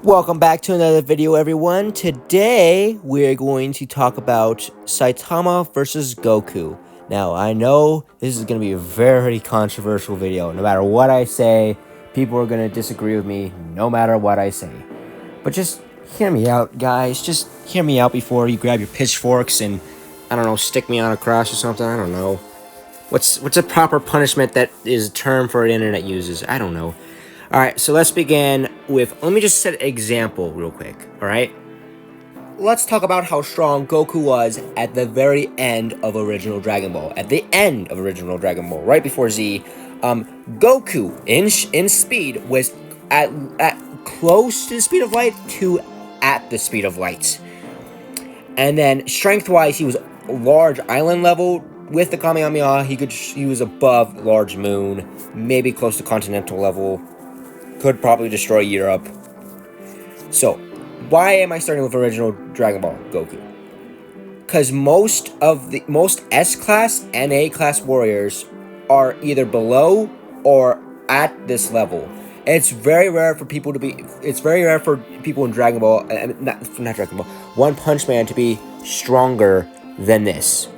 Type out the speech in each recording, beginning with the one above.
Welcome back to another video, everyone. Today, we're going to talk about Saitama versus Goku. Now, I know this is going to be a very controversial video. No matter what I say, people are going to disagree with me no matter what I say. But just hear me out, guys. Just hear me out before you grab your pitchforks and, I don't know, stick me on a cross or something. I don't know. What's a proper punishment that is a term for internet users? I don't know. Alright, so let's begin with, let me just set an example real quick, alright? Let's talk about how strong Goku was at the very end of original Dragon Ball. At the end of original Dragon Ball, right before Z, Goku, in speed, was at close to the speed of light to at the speed of light. And then, strength-wise, he was large island level. With the Kamehameha, he was above large moon, maybe close to continental level. Could probably destroy Europe. So, why am I starting with original Dragon Ball Goku? Because most S-class and A-class warriors are either below or at this level. It's very rare for people to be. It's very rare for people in Dragon Ball, not Dragon Ball, One Punch Man to be stronger than this.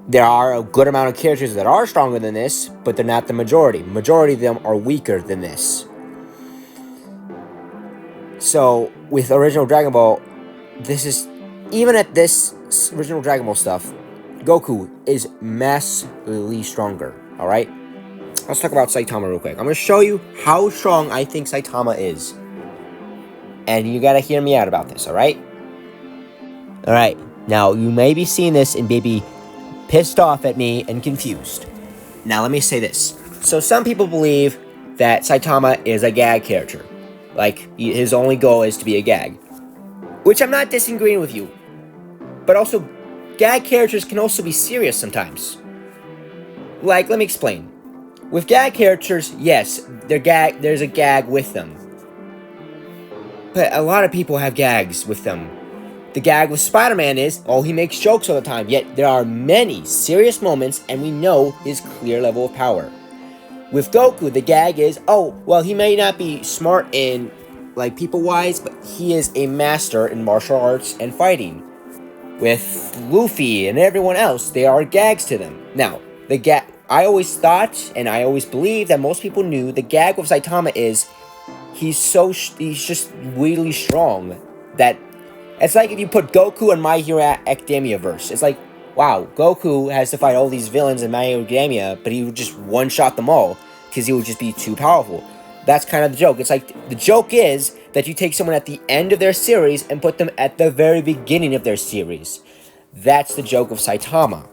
There are a good amount of characters that are stronger than this, but they're not the majority. Majority of them are weaker than this. So, with original Dragon Ball, this is, even at this original Dragon Ball stuff, Goku is massively stronger, alright? Let's talk about Saitama real quick. I'm going to show you how strong I think Saitama is. And you gotta hear me out about this, alright? Alright, now you may be seeing this and maybe pissed off at me and confused. Now let me say this. So some people believe that Saitama is a gag character. Like, his only goal is to be a gag. Which I'm not disagreeing with you. But also, gag characters can also be serious sometimes. Like, let me explain. With gag characters, yes, there's a gag with them. But a lot of people have gags with them. The gag with Spider-Man is, oh, he makes jokes all the time. Yet, there are many serious moments, and we know his clear level of power. With Goku, the gag is, oh, well, he may not be smart in, like, people-wise, but he is a master in martial arts and fighting. With Luffy and everyone else, there are gags to them. Now, I always thought, and I always believed that most people knew, the gag with Saitama is, he's just really strong, that, it's like if you put Goku in My Hero Academia verse. It's like, wow, Goku has to fight all these villains in My Hero Academia, but he would just one-shot them all, because he would just be too powerful. That's kind of the joke. It's like, the joke is that you take someone at the end of their series and put them at the very beginning of their series. That's the joke of Saitama.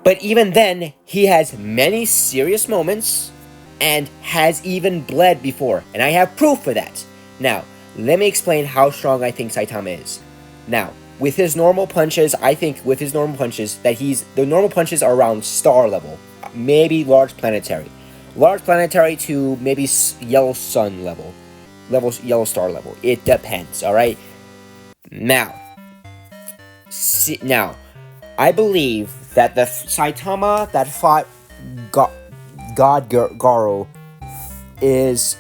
But even then, he has many serious moments, and has even bled before, and I have proof for that. Now, let me explain how strong I think Saitama is. Now, with his normal punches, I think with his normal punches, that the normal punches are around star level. Maybe large planetary. Large planetary to maybe yellow sun level. Yellow star level. It depends, alright? Now, I believe that the Saitama that fought God Garo is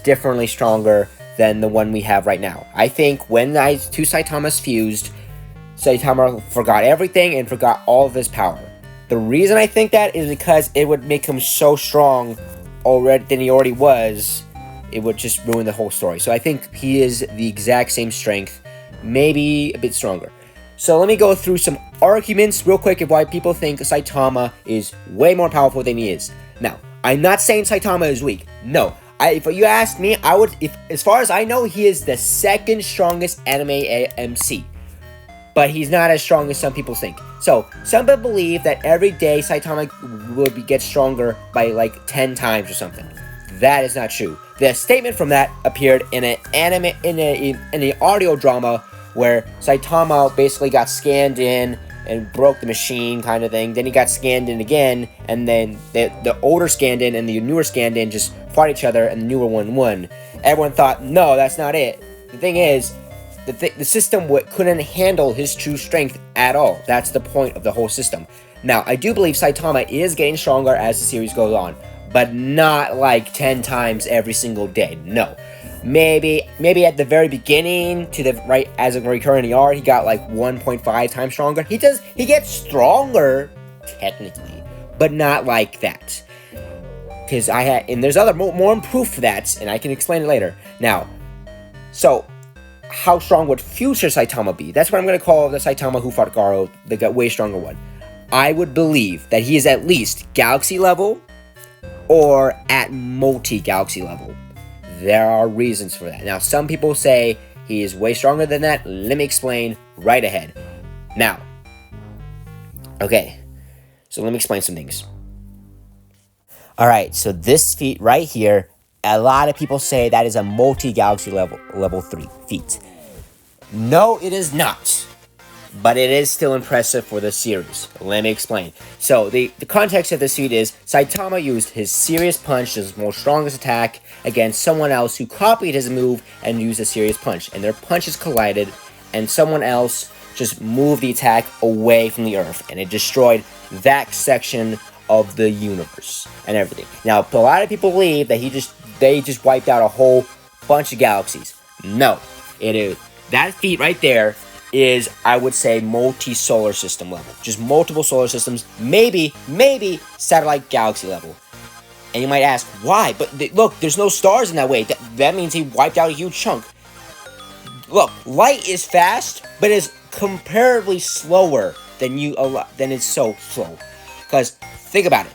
differently stronger than the one we have right now. I think when two Saitamas fused, Saitama forgot everything and forgot all of his power. The reason I think that is because it would make him so strong than he already was. It would just ruin the whole story. So I think he is the exact same strength, maybe a bit stronger. So let me go through some arguments real quick of why people think Saitama is way more powerful than he is. Now, I'm not saying Saitama is weak. No. If you asked me, as far as I know, he is the second strongest anime MC. But he's not as strong as some people think. So, some people believe that every day Saitama would get stronger by like 10 times or something. That is not true. The statement from that appeared in an audio drama where Saitama basically got scanned in and broke the machine kind of thing. Then he got scanned in again, and then the older scanned in and the newer scanned in just fought each other, and the newer one won. Everyone thought, no, that's not it. The thing is, the system couldn't handle his true strength at all. That's the point of the whole system. Now, I do believe Saitama is getting stronger as the series goes on, but not like 10 times every single day. No. Maybe at the very beginning to the right as a recurring ER, he got like 1.5 times stronger. He gets stronger technically, but not like that. Because and there's other more proof for that, and I can explain it later. Now, so how strong would future Saitama be? That's what I'm going to call the Saitama who fought Garo, the way stronger one. I would believe that he is at least galaxy level or at multi-galaxy level. There are reasons for that. Now, some people say he is way stronger than that. Let me explain right ahead. Now, okay, so let me explain some things. Alright, so this feat right here, a lot of people say that is a multi-galaxy level 3 feat. No, it is not. But it is still impressive for the series. Let me explain. So, the context of this feat is Saitama used his serious punch, his most strongest attack, against someone else who copied his move and used a serious punch. And their punches collided, and someone else just moved the attack away from the Earth. And it destroyed that section of the universe and everything. Now, a lot of people believe that they just wiped out a whole bunch of galaxies. No, it is. That feat right there is, I would say, multi-solar system level. Just multiple solar systems, maybe satellite galaxy level. And you might ask, why? But look, there's no stars in that way. That means he wiped out a huge chunk. Look, light is fast, but is comparably slower than it's so slow. Because, think about it.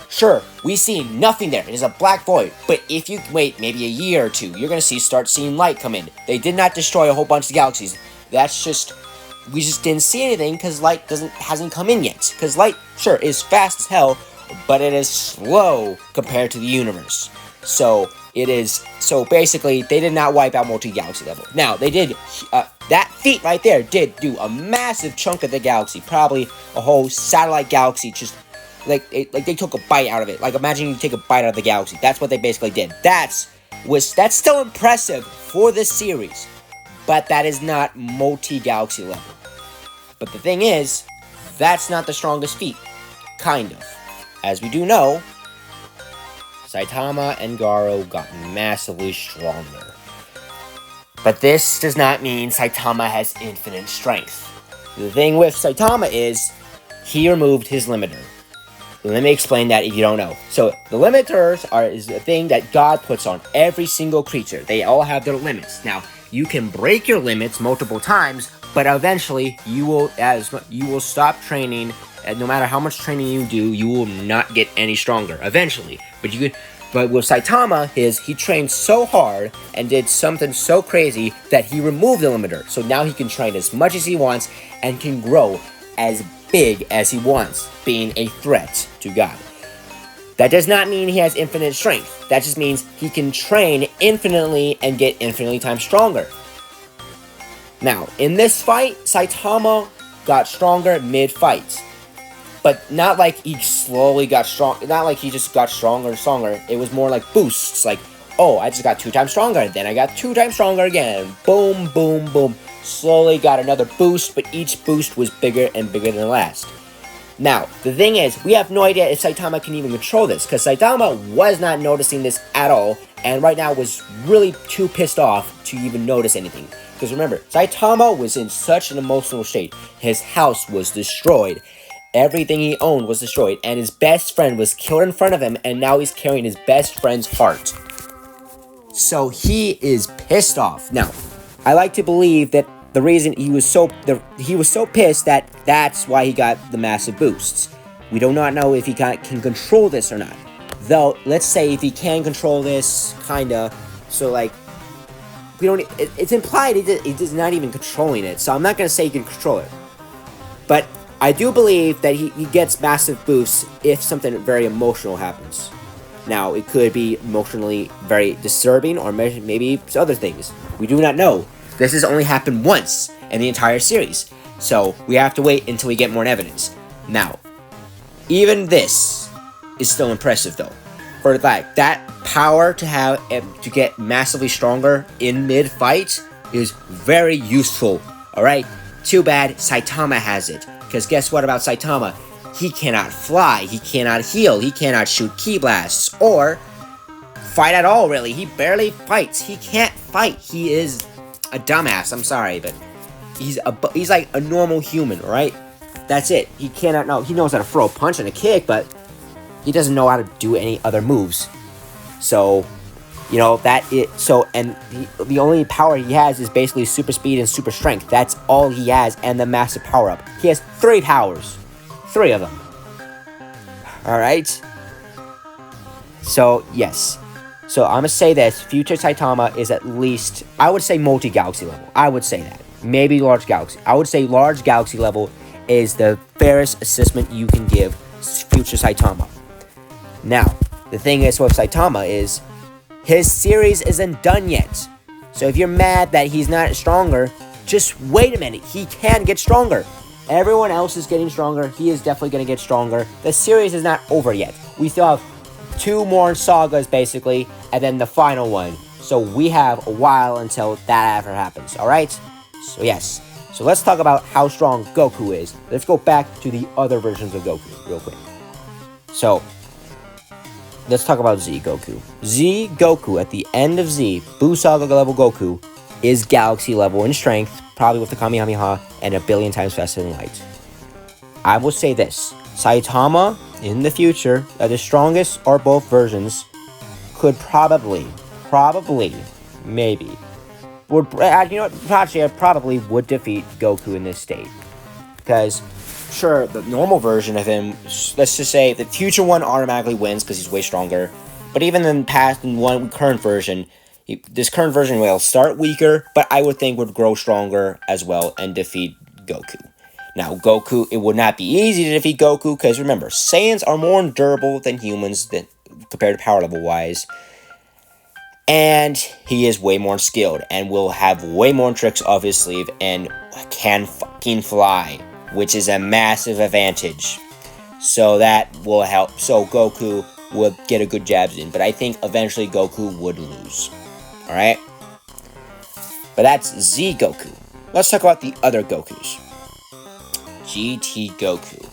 Sure, we see nothing there. It is a black void. But if you wait maybe a year or two, you're going to start seeing light come in. They did not destroy a whole bunch of galaxies. We just didn't see anything because light hasn't come in yet. Because light, sure, is fast as hell, but it is slow compared to the universe. So basically, they did not wipe out multi-galaxy level. Now, they did, that feat right there did do a massive chunk of the galaxy. Probably a whole satellite galaxy, just, like they took a bite out of it. Like, imagine you take a bite out of the galaxy. That's what they basically did. That's still impressive for this series. But that is not multi-galaxy level. But the thing is, that's not the strongest feat. Kind of. As we do know, Saitama and Garo got massively stronger. But this does not mean Saitama has infinite strength. The thing with Saitama is, he removed his limiter. Let me explain that if you don't know. So, the limiters is a thing that God puts on every single creature. They all have their limits. Now, you can break your limits multiple times, but eventually you will stop training, and no matter how much training you do, you will not get any stronger eventually. But with Saitama, he trained so hard and did something so crazy that he removed the limiter. So now he can train as much as he wants and can grow as big as he wants, being a threat to God. That does not mean he has infinite strength. That just means he can train infinitely and get infinitely times stronger. Now, in this fight, Saitama got stronger mid-fight. But not like he slowly got strong. Not like he just got stronger and stronger. It was more like boosts. Like, oh, I just got 2 times stronger. Then I got 2 times stronger again. Boom, boom, boom. Slowly got another boost, but each boost was bigger and bigger than the last. Now, the thing is, we have no idea if Saitama can even control this, because Saitama was not noticing this at all, and right now was really too pissed off to even notice anything. Because remember, Saitama was in such an emotional state. His house was destroyed. Everything he owned was destroyed, and his best friend was killed in front of him, and now he's carrying his best friend's heart. So he is pissed off. Now, I like to believe that the reason he was so pissed that's why he got the massive boosts. We do not know if he can control this or not. Though, let's say if he can control this, kinda. So like, it's implied he's not even controlling it. So I'm not gonna say he can control it. But I do believe that he gets massive boosts if something very emotional happens. Now, it could be emotionally very disturbing, or maybe other things. We do not know. This has only happened once in the entire series, so we have to wait until we get more evidence. Now, even this is still impressive, though. For that power to get massively stronger in mid-fight is very useful, alright? Too bad Saitama has it, because guess what about Saitama? he cannot fly, he cannot heal, he cannot shoot ki blasts, or fight at all, really. He barely fights. He can't fight. He is a dumbass. I'm sorry, but he's like a normal human, right? That's it. He cannot know. He knows how to throw a punch and a kick, but he doesn't know how to do any other moves. So, you know, and the only power he has is basically super speed and super strength. That's all he has, and the massive power up. He has 3 powers. 3 of them. Alright? So, yes. So, I'm gonna say this. Future Saitama is at least, I would say multi-galaxy level. I would say that. Maybe large galaxy. I would say large galaxy level is the fairest assessment you can give Future Saitama. Now, the thing is with Saitama is, his series isn't done yet. So if you're mad that he's not stronger, just wait a minute. He can get stronger. Everyone else is getting stronger. He is definitely going to get stronger. The series is not over yet. We still have 2 more sagas, basically, and then the final one. So we have a while until that ever happens, alright? So yes. So let's talk about how strong Goku is. Let's go back to the other versions of Goku real quick. So, let's talk about Z Goku. Z Goku, at the end of Z, Buu Saga level Goku, is galaxy level in strength, probably with the Kamehameha, and 1 billion times faster than light. I will say this. Saitama, in the future, the strongest or both versions, could probably, maybe, would, you know what, actually, I probably would defeat Goku in this state. Because, sure, the normal version of him, let's just say, the future one automatically wins because he's way stronger. But even in past and current version, this current version will start weaker, but I would think would grow stronger as well and defeat Goku. Now, Goku, it would not be easy to defeat Goku because remember, Saiyans are more durable than humans compared to power level wise. And he is way more skilled and will have way more tricks up his sleeve and can fucking fly, which is a massive advantage. So that will help. So Goku would get a good jabs in, but I think eventually Goku would lose. Alright? But that's Z Goku. Let's talk about the other Gokus. GT Goku.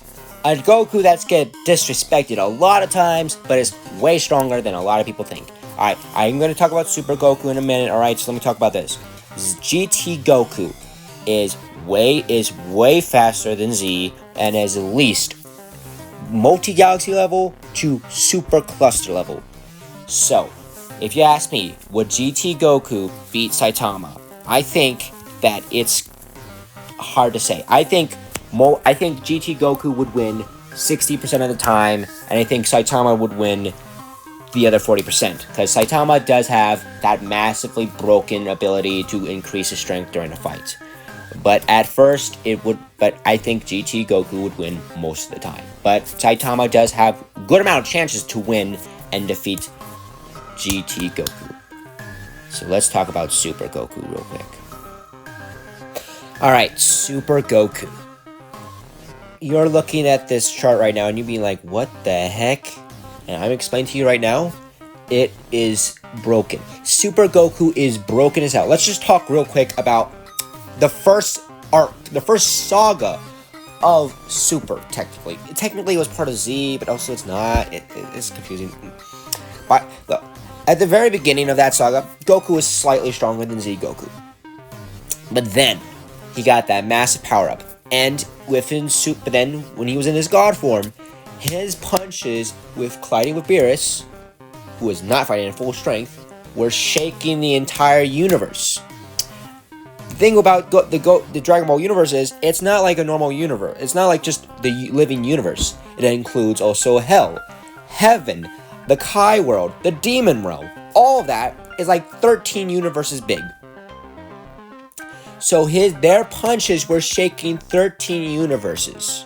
A Goku that's get disrespected a lot of times, but is way stronger than a lot of people think. Alright, I'm going to talk about Super Goku in a minute, alright? So let me talk about this. GT Goku is way faster than Z and is at least multi-galaxy level to super cluster level. So, if you ask me, would GT Goku beat Saitama? I think that it's hard to say. I think GT Goku would win 60% of the time, and I think Saitama would win the other 40%, because Saitama does have that massively broken ability to increase his strength during a fight. But at first, but I think GT Goku would win most of the time. But Saitama does have a good amount of chances to win and defeat GT Goku. So let's talk about Super Goku real quick. Alright, Super Goku. You're looking at this chart right now and you're being like, what the heck? And I'm explaining to you right now, it is broken. Super Goku is broken as hell. Let's just talk real quick about the first arc, the first saga of Super, technically. Technically it was part of Z, but also it's not. It's confusing. But look, at the very beginning of that saga, Goku was slightly stronger than Z Goku. But then, he got that massive power-up. And within Super, but then, when he was in his God form, his punches with colliding with Beerus, who was not fighting in full strength, were shaking the entire universe. The thing about the Dragon Ball universe is, it's not like a normal universe. It's not like just the living universe. It includes also Hell, Heaven, the Kai world, the Demon realm. All of that is like 13 universes big. So their punches were shaking 13 universes.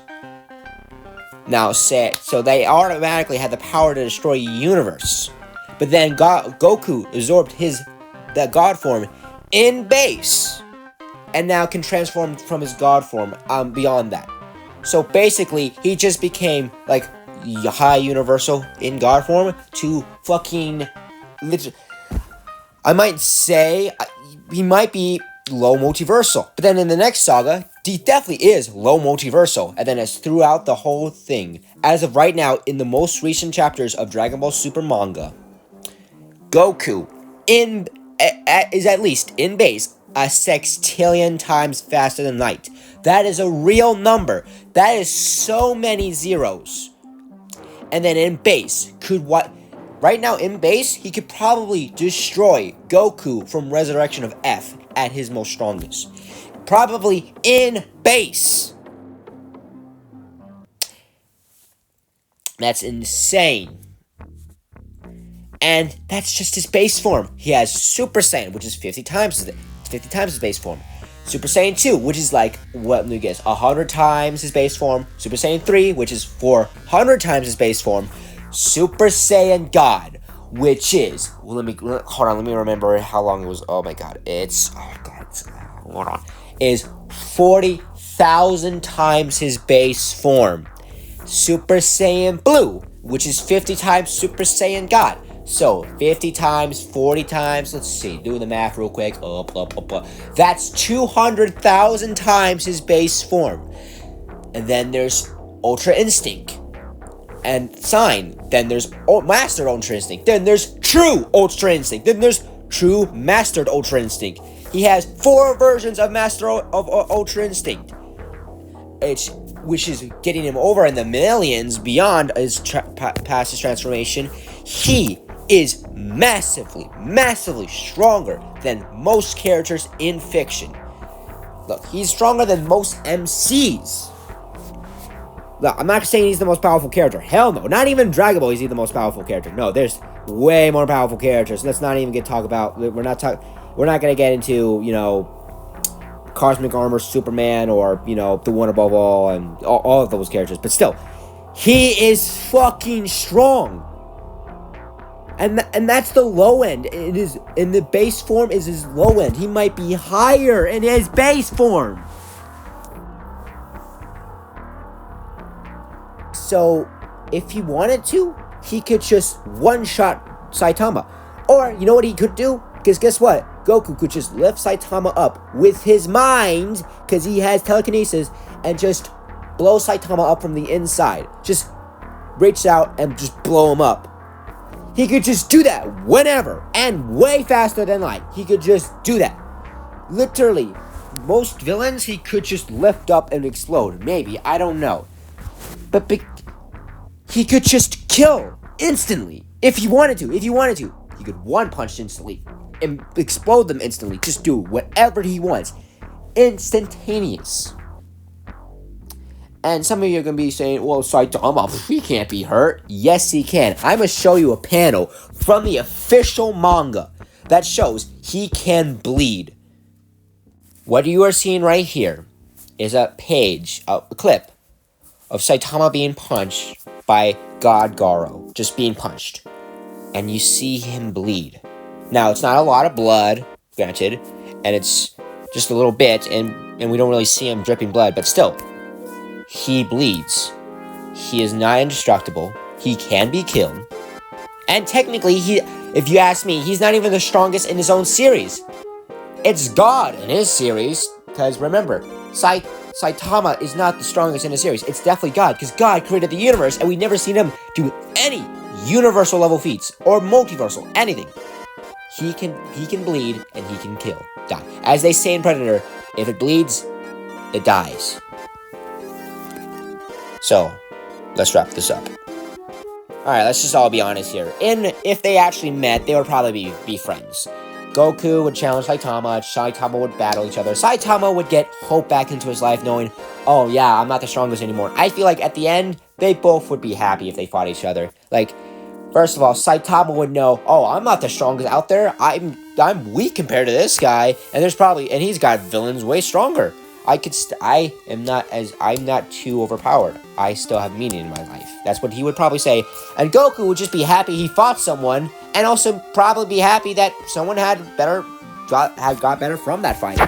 Now, so they automatically had the power to destroy a universe. But then Goku absorbed that God form in base, and now can transform from his God form beyond that. So basically, he just became like high universal in God form to fucking. I might say he might be low multiversal. But then in the next saga, he definitely is low multiversal. And then it's throughout the whole thing. As of right now, in the most recent chapters of Dragon Ball Super manga, Goku is at least in base a sextillion times faster than light. That is a real number. That is so many zeros. And then in base, right now in base, he could probably destroy Goku from Resurrection of F at his most strongest. Probably in base. That's insane. And that's just his base form. He has Super Saiyan, which is 50 times his base form. Super Saiyan 2, which is like, what, let me guess, 100 times his base form. Super Saiyan 3, which is 400 times his base form. Super Saiyan God, which is, hold on, let me remember how long it was. Oh my god, hold on. Is 40,000 times his base form. Super Saiyan Blue, which is 50 times Super Saiyan God. So, 50 times, 40 times, let's see, do the math real quick. Up. That's 200,000 times his base form. And then there's Ultra Instinct and Sign. Then there's Mastered Ultra Instinct. Then there's True Ultra Instinct. Then there's True Mastered Ultra Instinct. He has 4 versions of Ultra Instinct. Which is getting him over in the millions beyond his past his transformation. He is massively stronger than most characters in fiction. Look, he's stronger than most MCs. Look, I'm not saying he's the most powerful character. Hell no. Not even Dragon Ball is he the most powerful character. No, there's way more powerful characters. Let's not even talk about. We're not gonna get into, Cosmic Armor Superman or, the one above all and all of those characters. But still, he is fucking strong. And that's the low end. It is in the base form is his low end. He might be higher in his base form. So, if he wanted to, he could just one-shot Saitama. Or, you know what he could do? Because guess what? Goku could just lift Saitama up with his mind, because he has telekinesis, and just blow Saitama up from the inside. Just reach out and just blow him up. He could just do that whenever, and way faster than light. He could just do that. Literally, most villains he could just lift up and explode. Maybe, I don't know. But he could just kill instantly. If he wanted to. He could one-punch instantly and explode them instantly. Just do whatever he wants. Instantaneous. And some of you are going to be saying, well, Saitama, he can't be hurt. Yes, he can. I'm going to show you a panel from the official manga that shows he can bleed. What you are seeing right here is a clip of Saitama being punched by God Garo. Just being punched. And you see him bleed. Now, it's not a lot of blood, granted, and it's just a little bit, and we don't really see him dripping blood, but still, he bleeds. He is not indestructible. He can be killed. And technically, if you ask me, he's not even the strongest in his own series. It's God in his series, because remember, Saitama is not the strongest in his series. It's definitely God, because God created the universe, and we've never seen him do any universal level feats, or multiversal, anything. He can bleed, and he can die. As they say in Predator, if it bleeds, it dies. So, let's wrap this up. Alright, let's just all be honest here. If they actually met, they would probably be friends. Goku would challenge Saitama would battle each other. Saitama would get hope back into his life knowing, oh yeah, I'm not the strongest anymore. I feel like at the end, they both would be happy if they fought each other. Like, first of all, Saitama would know, oh, I'm not the strongest out there. I'm weak compared to this guy. And he's got villains way stronger. I'm not too overpowered. I still have meaning in my life. That's what he would probably say. And Goku would just be happy he fought someone, and also probably be happy that someone got better from that fight.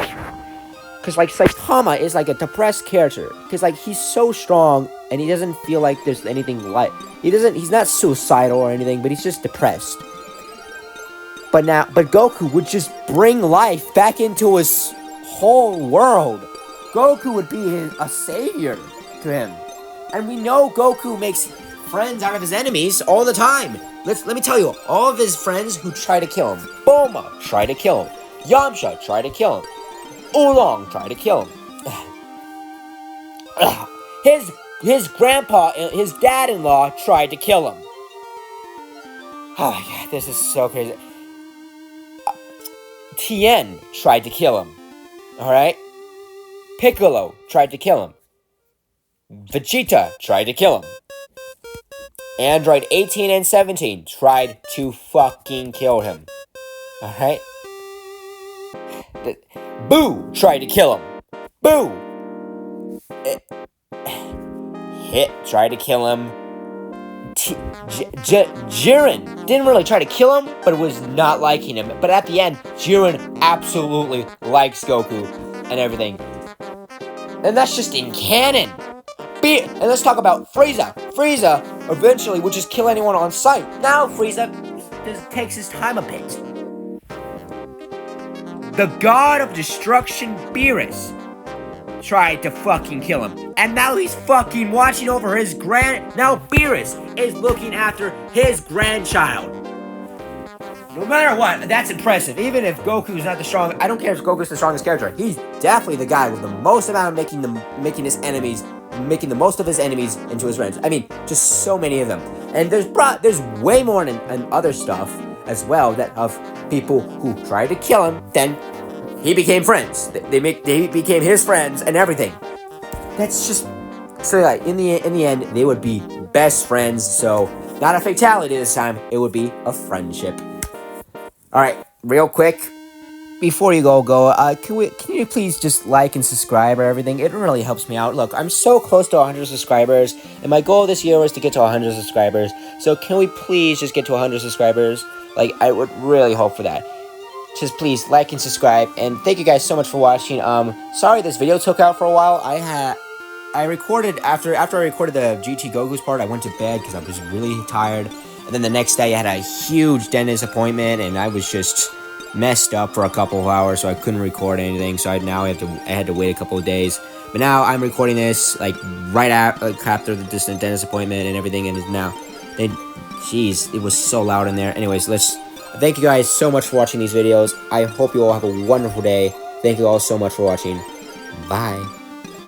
Because, like, Saitama is, like, a depressed character. Because, like, he's so strong, and he doesn't feel like there's anything like... He's not suicidal or anything, but he's just depressed. But Goku would just bring life back into his whole world. Goku would be a savior to him. And we know Goku makes friends out of his enemies all the time. Let me tell you, all of his friends who try to kill him. Bulma tried to kill him. Yamcha tried to kill him. Oolong tried to kill him. His grandpa, his dad-in-law tried to kill him. Oh my god, this is so crazy. Tien tried to kill him. Alright? Piccolo tried to kill him. Vegeta tried to kill him. Android 18 and 17 tried to fucking kill him. Alright? Boo tried to kill him. Boo! Hit tried to kill him. Jiren didn't really try to kill him, but was not liking him. But at the end, Jiren absolutely likes Goku and everything. And that's just in canon. And let's talk about Frieza. Frieza eventually would just kill anyone on sight. Now Frieza just takes his time a bit. The god of destruction, Beerus, tried to fucking kill him. And now he's fucking watching over his now Beerus is looking after his grandchild. No matter what, that's impressive. Even if Goku's not the strongest, I don't care if Goku's the strongest character. He's definitely the guy with the most amount of making the most of his enemies into his friends. I mean, just so many of them. And there's way more in other stuff as well that of people who tried to kill him, then he became friends. They became his friends and everything. That's just so like in the end they would be best friends. So not a fatality this time. It would be a friendship. All right, real quick, before you go, can you please just like and subscribe or everything? It really helps me out. Look, I'm so close to 100 subscribers, and my goal this year was to get to 100 subscribers. So can we please just get to 100 subscribers? Like, I would really hope for that. Just please like and subscribe, and thank you guys so much for watching. Sorry this video took out for a while. I recorded after I recorded the GT Goku's part. I went to bed because I was really tired. And then the next day I had a huge dentist appointment, and I was just messed up for a couple of hours, so I couldn't record anything. So I had to wait a couple of days. But now I'm recording this like right after the distant dentist appointment and everything, and now jeez, it was so loud in there. Anyways, thank you guys so much for watching these videos. I hope you all have a wonderful day. Thank you all so much for watching. Bye.